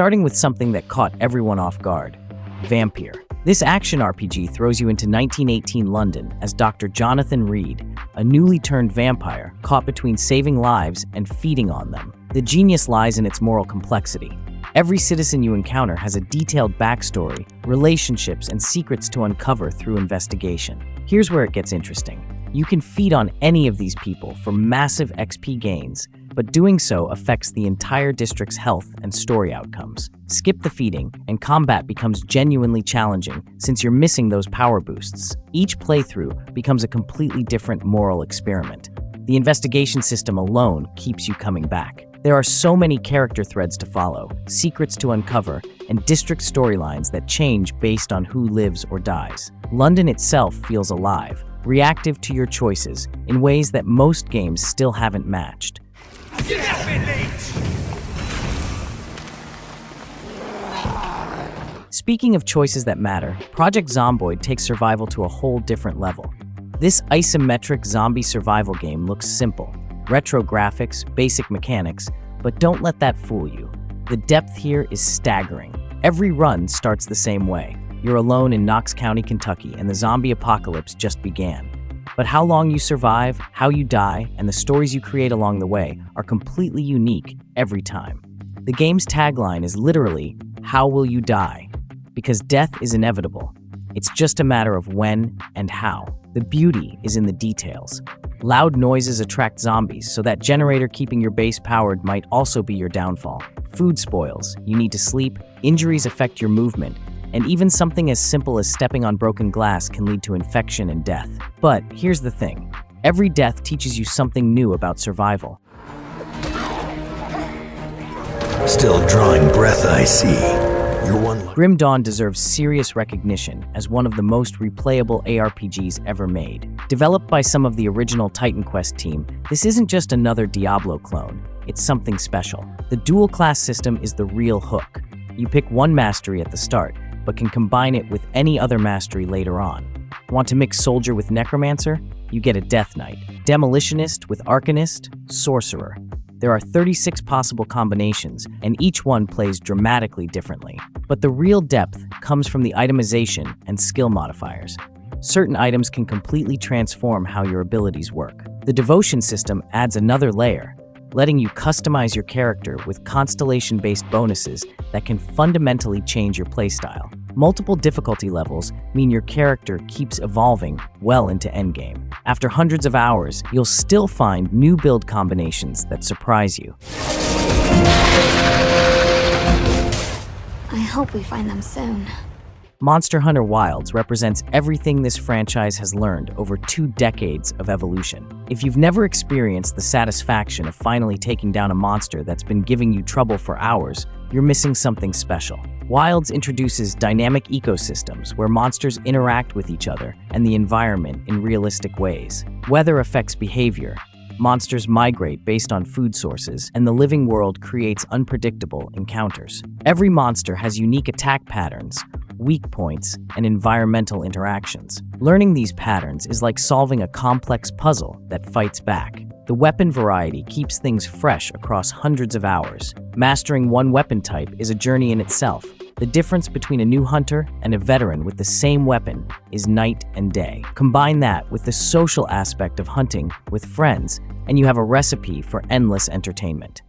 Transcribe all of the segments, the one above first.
starting with something that caught everyone off guard: Vampire. This action RPG throws you into 1918 London as Dr. Jonathan Reed, a newly turned vampire caught between saving lives and feeding on them. The genius lies in its moral complexity. Every citizen you encounter has a detailed backstory, relationships, and secrets to uncover through investigation. Here's where it gets interesting. You can feed on any of these people for massive XP gains, but doing so affects the entire district's health and story outcomes. Skip the feeding, and combat becomes genuinely challenging since you're missing those power boosts. Each playthrough becomes a completely different moral experiment. The investigation system alone keeps you coming back. There are so many character threads to follow, secrets to uncover, and district storylines that change based on who lives or dies. London itself feels alive, reactive to your choices in ways that most games still haven't matched. Speaking of choices that matter, Project Zomboid takes survival to a whole different level. This isometric zombie survival game looks simple. Retro graphics, basic mechanics, but don't let that fool you. The depth here is staggering. Every run starts the same way. You're alone in Knox County, Kentucky, and the zombie apocalypse just began. But how long you survive, how you die, and the stories you create along the way are completely unique every time. The game's tagline is literally, "How will you die?" Because death is inevitable. It's just a matter of when and how. The beauty is in the details. Loud noises attract zombies, so that generator keeping your base powered might also be your downfall. Food spoils, you need to sleep, injuries affect your movement, and even something as simple as stepping on broken glass can lead to infection and death. But here's the thing. Every death teaches you something new about survival. Still drawing breath, I see. Grim Dawn deserves serious recognition as one of the most replayable ARPGs ever made. Developed by some of the original Titan Quest team, this isn't just another Diablo clone, it's something special. The dual-class system is the real hook. You pick one mastery at the start, but can combine it with any other mastery later on. Want to mix Soldier with Necromancer? You get a Death Knight. Demolitionist with Arcanist? Sorcerer. There are 36 possible combinations, and each one plays dramatically differently. But the real depth comes from the itemization and skill modifiers. Certain items can completely transform how your abilities work. The devotion system adds another layer, letting you customize your character with constellation-based bonuses that can fundamentally change your playstyle. Multiple difficulty levels mean your character keeps evolving well into endgame. After hundreds of hours, you'll still find new build combinations that surprise you. I hope we find them soon. Monster Hunter Wilds represents everything this franchise has learned over 2 decades of evolution. If you've never experienced the satisfaction of finally taking down a monster that's been giving you trouble for hours, you're missing something special. Wilds introduces dynamic ecosystems where monsters interact with each other and the environment in realistic ways. Weather affects behavior. Monsters migrate based on food sources, and the living world creates unpredictable encounters. Every monster has unique attack patterns, weak points, and environmental interactions. Learning these patterns is like solving a complex puzzle that fights back. The weapon variety keeps things fresh across hundreds of hours. Mastering one weapon type is a journey in itself. The difference between a new hunter and a veteran with the same weapon is night and day. Combine that with the social aspect of hunting with friends, and you have a recipe for endless entertainment.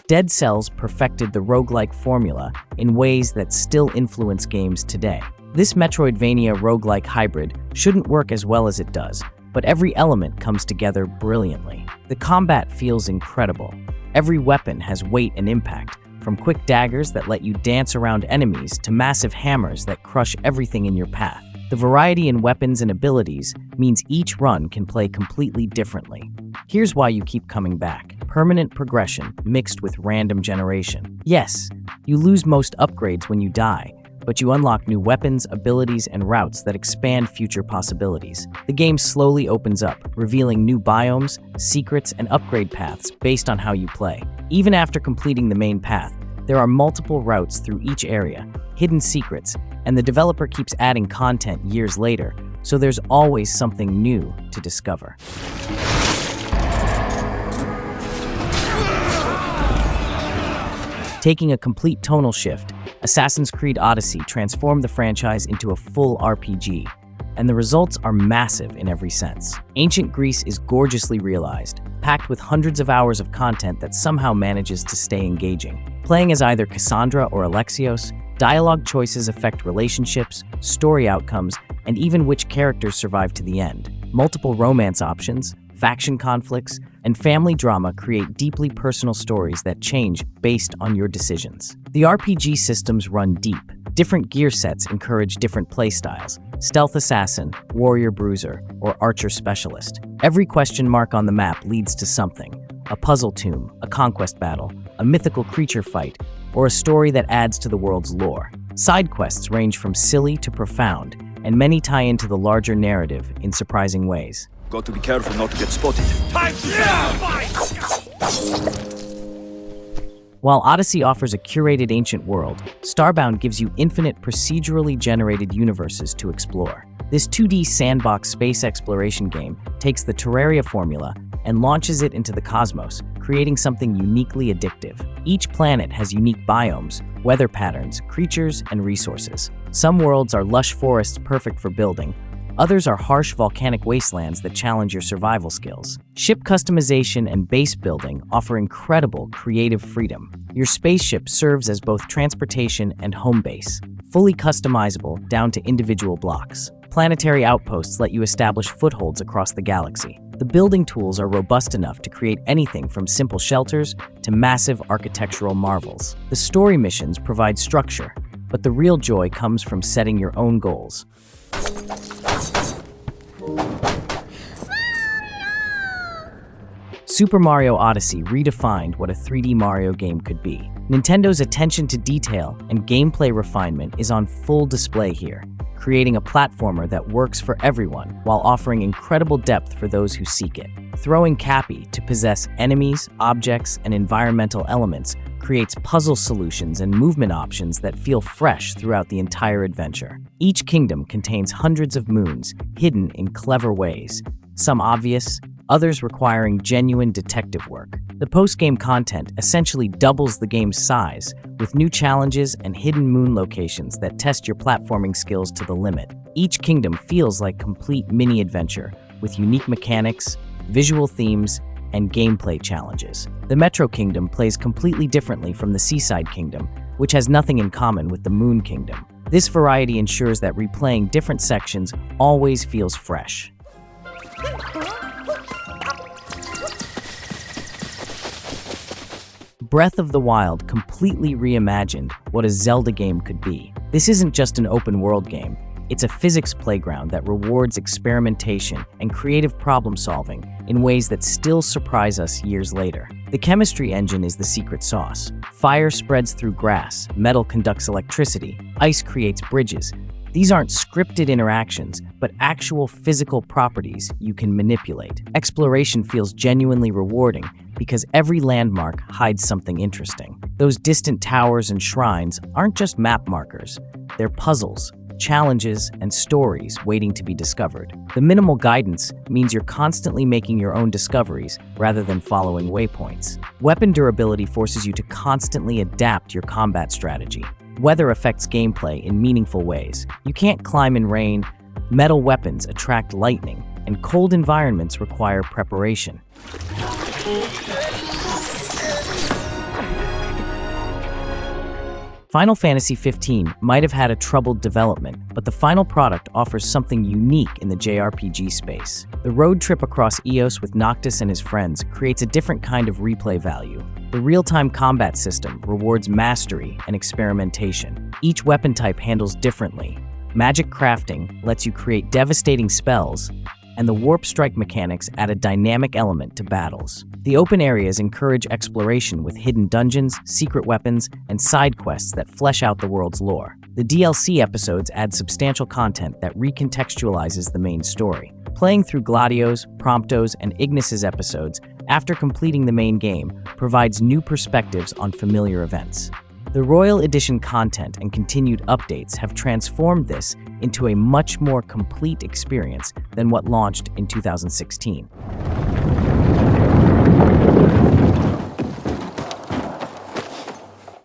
Dead Cells perfected the roguelike formula in ways that still influence games today. This Metroidvania roguelike hybrid shouldn't work as well as it does, but every element comes together brilliantly. The combat feels incredible. Every weapon has weight and impact, from quick daggers that let you dance around enemies to massive hammers that crush everything in your path. The variety in weapons and abilities means each run can play completely differently. Here's why you keep coming back. Permanent progression mixed with random generation. Yes, you lose most upgrades when you die, but you unlock new weapons, abilities, and routes that expand future possibilities. The game slowly opens up, revealing new biomes, secrets, and upgrade paths based on how you play. Even after completing the main path, there are multiple routes through each area, hidden secrets, and the developer keeps adding content years later, so there's always something new to discover. Taking a complete tonal shift, Assassin's Creed Odyssey transformed the franchise into a full RPG, and the results are massive in every sense. Ancient Greece is gorgeously realized, packed with hundreds of hours of content that somehow manages to stay engaging. Playing as either Cassandra or Alexios, dialogue choices affect relationships, story outcomes, and even which characters survive to the end. Multiple romance options, faction conflicts, and family drama create deeply personal stories that change based on your decisions. The RPG systems run deep. Different gear sets encourage different playstyles: stealth assassin, warrior bruiser, or archer specialist. Every question mark on the map leads to something: a puzzle tomb, a conquest battle, a mythical creature fight, or a story that adds to the world's lore. Side quests range from silly to profound, and many tie into the larger narrative in surprising ways. Got to be careful not to get spotted. Time to While Odyssey offers a curated ancient world, Starbound gives you infinite procedurally generated universes to explore. This 2D sandbox space exploration game takes the Terraria formula and launches it into the cosmos, creating something uniquely addictive. Each planet has unique biomes, weather patterns, creatures, and resources. Some worlds are lush forests perfect for building. Others are harsh volcanic wastelands that challenge your survival skills. Ship customization and base building offer incredible creative freedom. Your spaceship serves as both transportation and home base, fully customizable down to individual blocks. Planetary outposts let you establish footholds across the galaxy. The building tools are robust enough to create anything from simple shelters to massive architectural marvels. The story missions provide structure, but the real joy comes from setting your own goals. Super Mario Odyssey redefined what a 3D Mario game could be. Nintendo's attention to detail and gameplay refinement is on full display here, creating a platformer that works for everyone while offering incredible depth for those who seek it. Throwing Cappy to possess enemies, objects, and environmental elements creates puzzle solutions and movement options that feel fresh throughout the entire adventure. Each kingdom contains hundreds of moons, hidden in clever ways, some obvious, others requiring genuine detective work. The post-game content essentially doubles the game's size, with new challenges and hidden moon locations that test your platforming skills to the limit. Each kingdom feels like complete mini-adventure, with unique mechanics, visual themes, and gameplay challenges. The Metro Kingdom plays completely differently from the Seaside Kingdom, which has nothing in common with the Moon Kingdom. This variety ensures that replaying different sections always feels fresh. Breath of the Wild completely reimagined what a Zelda game could be. This isn't just an open-world game. It's a physics playground that rewards experimentation and creative problem-solving in ways that still surprise us years later. The chemistry engine is the secret sauce. Fire spreads through grass, metal conducts electricity, ice creates bridges. These aren't scripted interactions, but actual physical properties you can manipulate. Exploration feels genuinely rewarding because every landmark hides something interesting. Those distant towers and shrines aren't just map markers, they're puzzles, challenges, and stories waiting to be discovered. The minimal guidance means you're constantly making your own discoveries rather than following waypoints. Weapon durability forces you to constantly adapt your combat strategy. Weather affects gameplay in meaningful ways. You can't climb in rain, metal weapons attract lightning, and cold environments require preparation. Final Fantasy XV might have had a troubled development, but the final product offers something unique in the JRPG space. The road trip across Eos with Noctis and his friends creates a different kind of replay value. The real-time combat system rewards mastery and experimentation. Each weapon type handles differently. Magic crafting lets you create devastating spells, and the warp strike mechanics add a dynamic element to battles. The open areas encourage exploration with hidden dungeons, secret weapons, and side quests that flesh out the world's lore. The DLC episodes add substantial content that recontextualizes the main story. Playing through Gladio's, Prompto's, and Ignis's episodes after completing the main game provides new perspectives on familiar events. The Royal Edition content and continued updates have transformed this into a much more complete experience than what launched in 2016.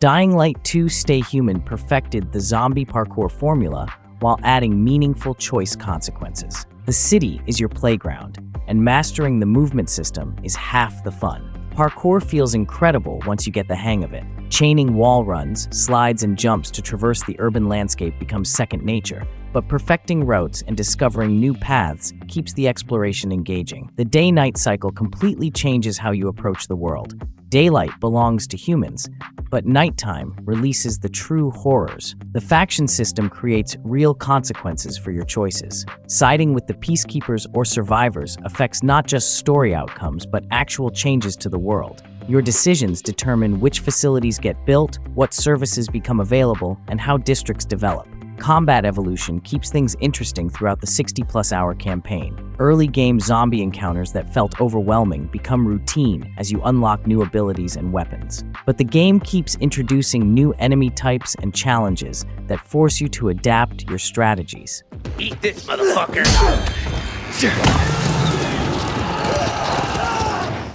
Dying Light 2 Stay Human perfected the zombie parkour formula while adding meaningful choice consequences. The city is your playground, and mastering the movement system is half the fun. Parkour feels incredible once you get the hang of it. Chaining wall runs, slides, and jumps to traverse the urban landscape becomes second nature, but perfecting routes and discovering new paths keeps the exploration engaging. The day-night cycle completely changes how you approach the world. Daylight belongs to humans, but nighttime releases the true horrors. The faction system creates real consequences for your choices. Siding with the peacekeepers or survivors affects not just story outcomes, but actual changes to the world. Your decisions determine which facilities get built, what services become available, and how districts develop. Combat evolution keeps things interesting throughout the 60-plus hour campaign. Early game zombie encounters that felt overwhelming become routine as you unlock new abilities and weapons. But the game keeps introducing new enemy types and challenges that force you to adapt your strategies. Eat this, motherfucker!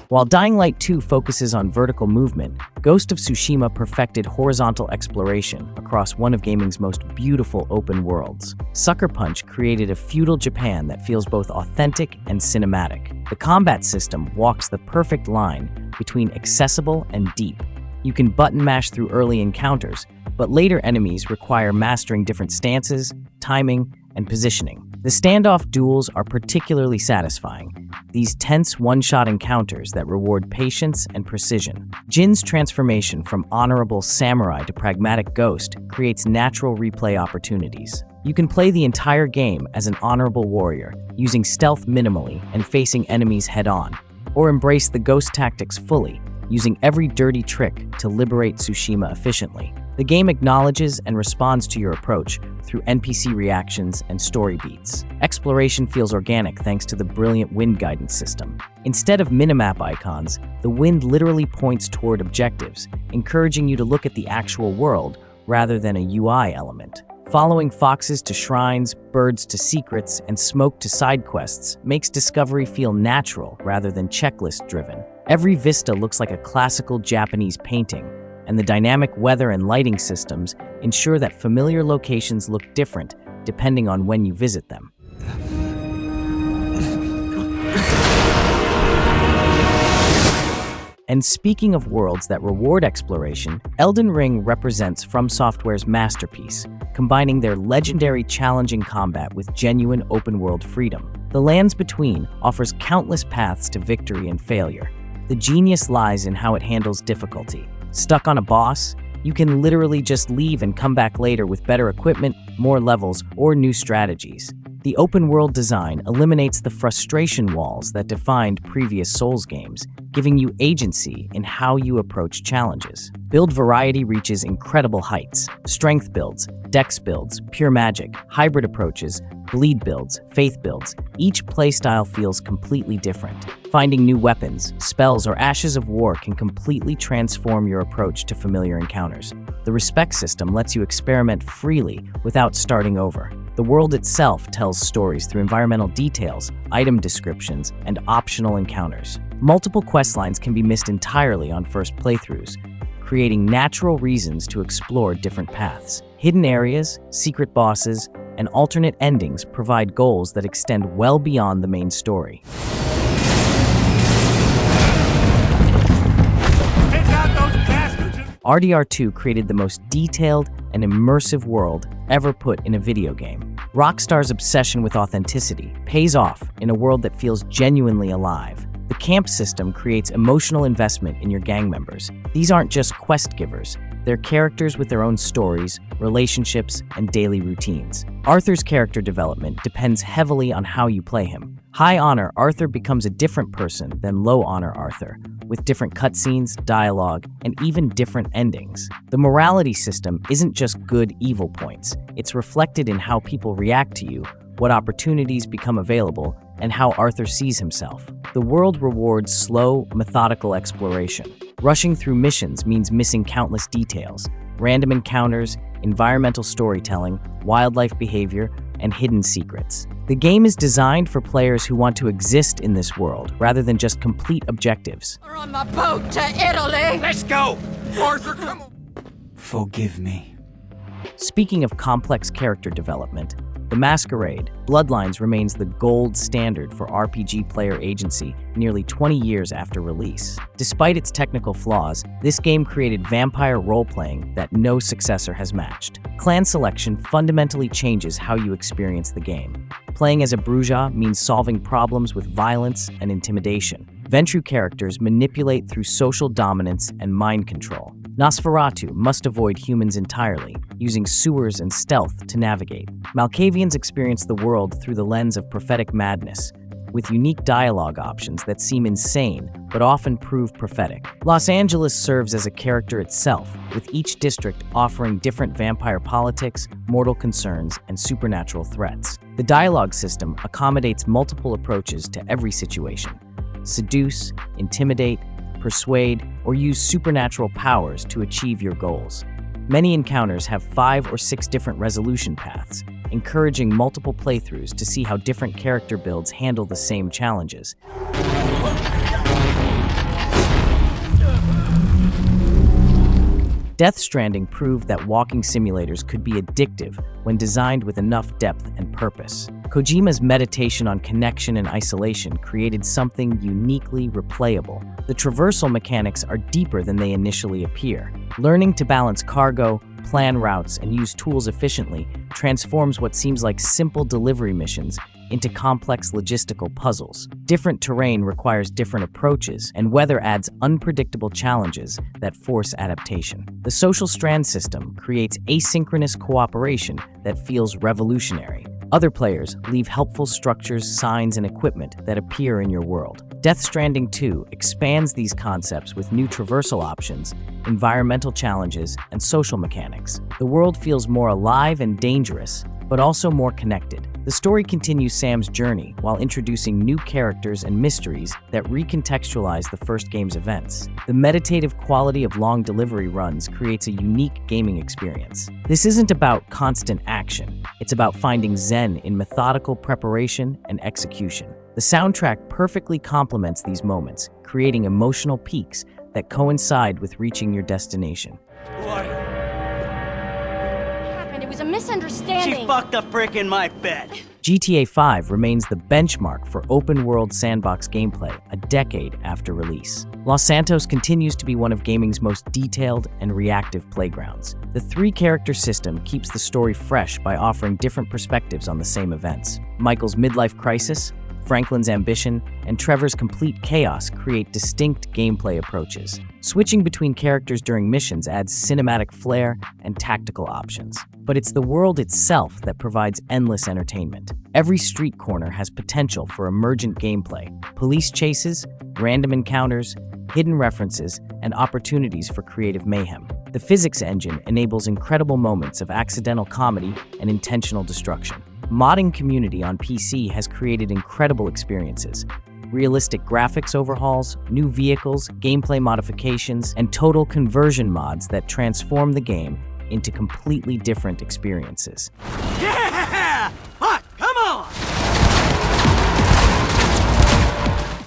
While Dying Light 2 focuses on vertical movement, Ghost of Tsushima perfected horizontal exploration across one of gaming's most beautiful open worlds. Sucker Punch created a feudal Japan that feels both authentic and cinematic. The combat system walks the perfect line between accessible and deep. You can button mash through early encounters, but later enemies require mastering different stances, timing, and positioning. The standoff duels are particularly satisfying, these tense one-shot encounters that reward patience and precision. Jin's transformation from honorable samurai to pragmatic ghost creates natural replay opportunities. You can play the entire game as an honorable warrior, using stealth minimally and facing enemies head-on, or embrace the ghost tactics fully, using every dirty trick to liberate Tsushima efficiently. The game acknowledges and responds to your approach through NPC reactions and story beats. Exploration feels organic thanks to the brilliant wind guidance system. Instead of minimap icons, the wind literally points toward objectives, encouraging you to look at the actual world rather than a UI element. Following foxes to shrines, birds to secrets, and smoke to side quests makes discovery feel natural rather than checklist-driven. Every vista looks like a classical Japanese painting, and the dynamic weather and lighting systems ensure that familiar locations look different depending on when you visit them. And speaking of worlds that reward exploration, Elden Ring represents From Software's masterpiece, combining their legendary challenging combat with genuine open-world freedom. The Lands Between offers countless paths to victory and failure. The genius lies in how it handles difficulty. Stuck on a boss? You can literally just leave and come back later with better equipment, more levels, or new strategies. The open-world design eliminates the frustration walls that defined previous Souls games, giving you agency in how you approach challenges. Build variety reaches incredible heights. Strength builds, dex builds, pure magic, hybrid approaches, bleed builds, faith builds. Each playstyle feels completely different. Finding new weapons, spells, or ashes of war can completely transform your approach to familiar encounters. The respect system lets you experiment freely without starting over. The world itself tells stories through environmental details, item descriptions, and optional encounters. Multiple questlines can be missed entirely on first playthroughs, creating natural reasons to explore different paths. Hidden areas, secret bosses, and alternate endings provide goals that extend well beyond the main story. RDR2 created the most detailed and immersive world ever put in a video game. Rockstar's obsession with authenticity pays off in a world that feels genuinely alive. The camp system creates emotional investment in your gang members. These aren't just quest givers, they're characters with their own stories, relationships, and daily routines. Arthur's character development depends heavily on how you play him. High Honor Arthur becomes a different person than Low Honor Arthur, with different cutscenes, dialogue, and even different endings. The morality system isn't just good-evil points. It's reflected in how people react to you, what opportunities become available, and how Arthur sees himself. The world rewards slow, methodical exploration. Rushing through missions means missing countless details, random encounters, environmental storytelling, wildlife behavior, and hidden secrets. The game is designed for players who want to exist in this world rather than just complete objectives. We're on the boat to Italy! Let's go! Arthur, come on! Forgive me. Speaking of complex character development, The Masquerade Bloodlines remains the gold standard for RPG player agency nearly 20 years after release. Despite its technical flaws, this game created vampire role-playing that no successor has matched. Clan selection fundamentally changes how you experience the game. Playing as a Bruja means solving problems with violence and intimidation. Ventrue characters manipulate through social dominance and mind control. Nosferatu must avoid humans entirely, using sewers and stealth to navigate. Malkavians experience the world through the lens of prophetic madness, with unique dialogue options that seem insane but often prove prophetic. Los Angeles serves as a character itself, with each district offering different vampire politics, mortal concerns, and supernatural threats. The dialogue system accommodates multiple approaches to every situation: seduce, intimidate, persuade, or use supernatural powers to achieve your goals. Many encounters have 5 or 6 different resolution paths, encouraging multiple playthroughs to see how different character builds handle the same challenges. Death Stranding proved that walking simulators could be addictive when designed with enough depth and purpose. Kojima's meditation on connection and isolation created something uniquely replayable. The traversal mechanics are deeper than they initially appear. Learning to balance cargo, plan routes, and use tools efficiently transforms what seems like simple delivery missions into complex logistical puzzles. Different terrain requires different approaches, and weather adds unpredictable challenges that force adaptation. The social strand system creates asynchronous cooperation that feels revolutionary. Other players leave helpful structures, signs, and equipment that appear in your world. Death Stranding 2 expands these concepts with new traversal options, environmental challenges, and social mechanics. The world feels more alive and dangerous, but also more connected. The story continues Sam's journey while introducing new characters and mysteries that recontextualize the first game's events. The meditative quality of long delivery runs creates a unique gaming experience. This isn't about constant action, it's about finding zen in methodical preparation and execution. The soundtrack perfectly complements these moments, creating emotional peaks that coincide with reaching your destination. It was a misunderstanding. She fucked a brick in my bed. GTA 5 remains the benchmark for open-world sandbox gameplay a decade after release. Los Santos continues to be one of gaming's most detailed and reactive playgrounds. The 3-character system keeps the story fresh by offering different perspectives on the same events. Michael's midlife crisis, Franklin's ambition, and Trevor's complete chaos create distinct gameplay approaches. Switching between characters during missions adds cinematic flair and tactical options. But it's the world itself that provides endless entertainment. Every street corner has potential for emergent gameplay, police chases, random encounters, hidden references, and opportunities for creative mayhem. The physics engine enables incredible moments of accidental comedy and intentional destruction. Modding community on PC has created incredible experiences. Realistic graphics overhauls, new vehicles, gameplay modifications, and total conversion mods that transform the game into completely different experiences. Yeah! Hot, come on!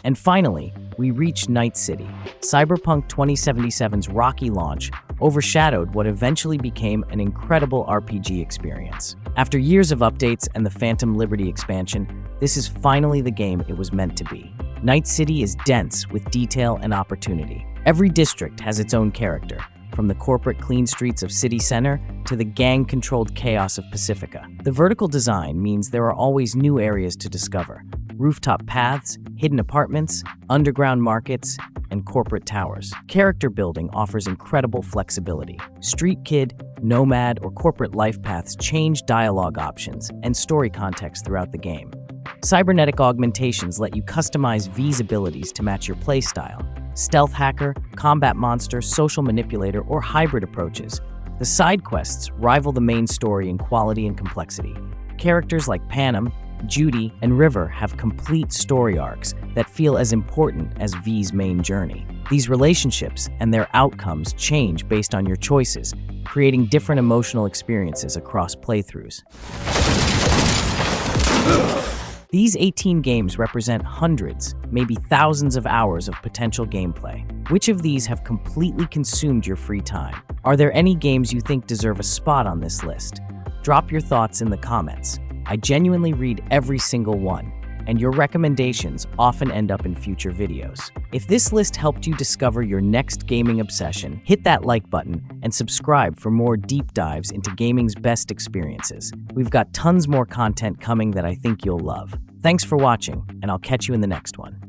And finally, we reach Night City. Cyberpunk 2077's rocky launch overshadowed what eventually became an incredible RPG experience. After years of updates and the Phantom Liberty expansion, this is finally the game it was meant to be. Night City is dense with detail and opportunity. Every district has its own character, from the corporate clean streets of City Center to the gang-controlled chaos of Pacifica. The vertical design means there are always new areas to discover: rooftop paths, hidden apartments, underground markets, and corporate towers. Character building offers incredible flexibility. Street kid, nomad, or corporate life paths change dialogue options and story context throughout the game. Cybernetic augmentations let you customize V's abilities to match your playstyle. Stealth hacker, combat monster, social manipulator, or hybrid approaches. The side quests rival the main story in quality and complexity. Characters like Panem, Judy, and River have complete story arcs that feel as important as V's main journey. These relationships and their outcomes change based on your choices, creating different emotional experiences across playthroughs. These 18 games represent hundreds, maybe thousands of hours of potential gameplay. Which of these have completely consumed your free time? Are there any games you think deserve a spot on this list? Drop your thoughts in the comments. I genuinely read every single one, and your recommendations often end up in future videos. If this list helped you discover your next gaming obsession, hit that like button and subscribe for more deep dives into gaming's best experiences. We've got tons more content coming that I think you'll love. Thanks for watching, and I'll catch you in the next one.